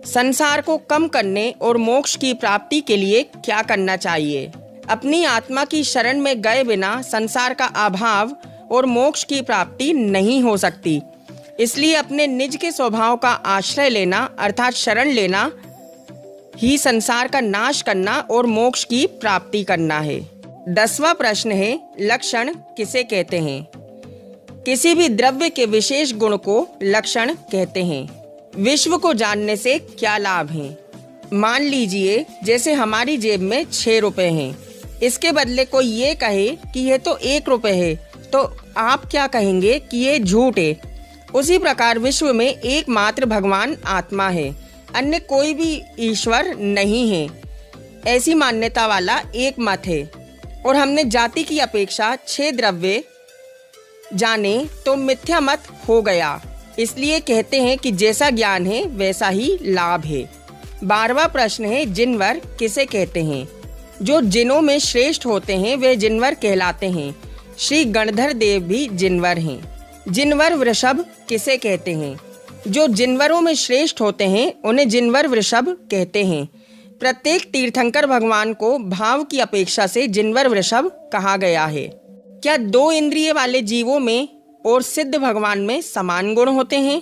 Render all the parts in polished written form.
संसार को कम करने और मोक्ष की प्राप्ति के लिए क्या करना चाहिए? अपनी आत्मा की शरण में गए बिना संसार का अभाव और मोक्ष की प्राप्ति नहीं हो सकती। इसलिए अपने निज के स्वभाव का आश्रय लेना अर्थात शरण लेना ही संसार का नाश करना और मोक्ष की प्राप्ति करना है। 10वां प्रश्न है, लक्षण किसे कहते हैं? किसी भी द्रव्य के विशेष गुण को लक्षण कहते हैं। विश्व को जानने से क्या लाभ है? मान लीजिए जैसे हमारी जेब में 6 रुपए हैं, इसके बदले कोई ये कहे कि ये तो 1 रुपए है, तो आप क्या कहेंगे कि ये झूठ है। उसी प्रकार विश्व में एकमात्र भगवान आत्मा है, अन्य कोई भी ईश्वर नहीं है। ऐसी मान्यता वाला एक मत है और हमने जाति की अपेक्षा 6 द्रव्य जाने तो मिथ्या मत हो गया। इसलिए कहते हैं कि जैसा ज्ञान है वैसा ही लाभ है। 12वां प्रश्न है, जिनवर किसे कहते हैं? जो जिनों में श्रेष्ठ होते हैं वे जिनवर कहलाते हैं। श्री गणधर देव भी जिनवर हैं। जिनवर वृषभ किसे कहते हैं? जो जिनवरों में श्रेष्ठ होते हैं उन्हें जिनवर वृषभ कहते हैं। प्रत्येक तीर्थंकर भगवान को भाव की अपेक्षा से जिनवर वृषभ कहा गया है। क्या 2 इंद्रिय वाले जीवों में और सिद्ध भगवान में समान गुण होते हैं?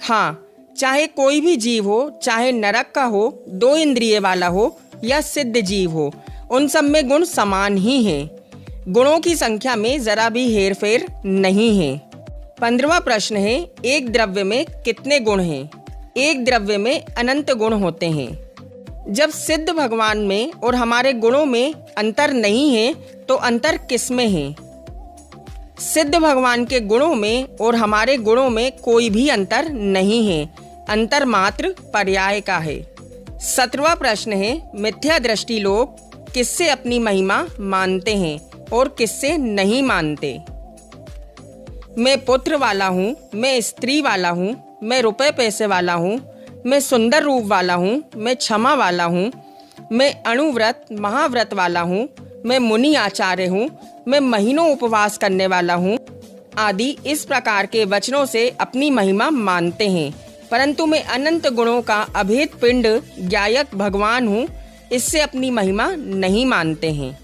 हाँ, चाहे कोई भी जीव हो, चाहे नरक का हो, 2 इंद्रिय वाला हो या सिद्ध जीव हो, उन सब में गुण समान ही हैं। गुणों की संख्या में जरा भी हेरफेर नहीं है। 15वां प्रश्न है, एक द्रव्य में कितने गुण हैं? एक द्रव्य में अनंत गुण होते हैं। जब सिद्ध भगवान में और हमारे गुणों में अंतर नहीं है तो अंतर किसमें है? सिद्ध भगवान के गुणों में और हमारे गुणों में कोई भी अंतर नहीं है, अंतर मात्र पर्याय का है। 17वां प्रश्न है, मिथ्या दृष्टि लोग किससे अपनी महिमा मानते हैं और किससे नहीं मानते? मैं पुत्र वाला हूँ, मैं स्त्री वाला हूँ, मैं रुपए पैसे वाला हूँ, मैं सुंदर रूप वाला हूँ, मैं क्षमा वाला हूँ, मैं अणुव्रत महाव्रत वाला हूँ, मैं मुनि आचार्य हूँ, मैं महीनों उपवास करने वाला हूँ आदि इस प्रकार के वचनों से अपनी महिमा मानते हैं। परंतु मैं अनंत गुणों का अभेद पिंड ज्ञायक भगवान हूँ, इससे अपनी महिमा नहीं मानते हैं।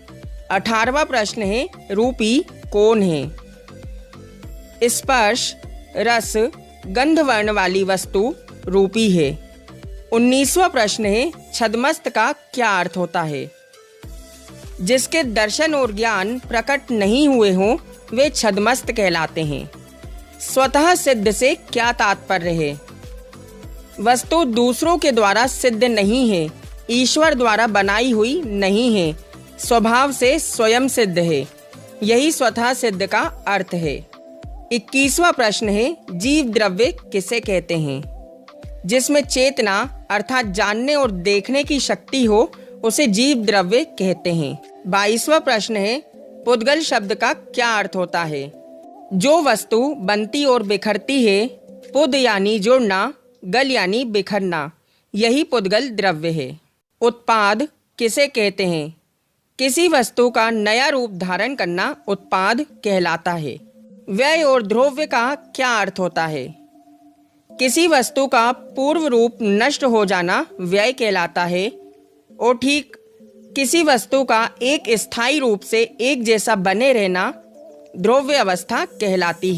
18वां प्रश्न है, रूपी कौन है? स्पर्श रस गंध वर्ण वाली वस्तु रूपी है। 19वां प्रश्न है, छद्मस्त का क्या अर्थ होता है? जिसके दर्शन और ज्ञान प्रकट नहीं हुए हों वे छद्मस्त कहलाते हैं। स्वतः सिद्ध से क्या तात्पर्य है? वस्तु दूसरों के द्वारा सिद्ध नहीं है, ईश्वर द्वारा बनाई हुई नहीं है, स्वभाव से स्वयं सिद्ध है, यही स्वतः सिद्ध का अर्थ है। 21वां प्रश्न है, जीव द्रव्य किसे कहते हैं? जिसमें चेतना अर्थात जानने और देखने की शक्ति हो उसे जीव द्रव्य कहते हैं। 22वां प्रश्न है, पुद्गल शब्द का क्या अर्थ होता है? जो वस्तु बनती और बिखरती है, पुद यानी जुड़ना, गल यानी बिखरना, यही पुद्गल द्रव्य है। उत्पाद किसे कहते हैं? किसी वस्तु का नया रूप धारण करना उत्पाद कहलाता है। व्यय और ध्रुव्य का क्या अर्थ होता है? किसी वस्तु का पूर्व रूप नष्ट हो जाना व्यय कहलाता है और ठीक किसी वस्तु का एक स्थायी रूप से एक जैसा बने रहना ध्रुव्य अवस्था कहलाती है।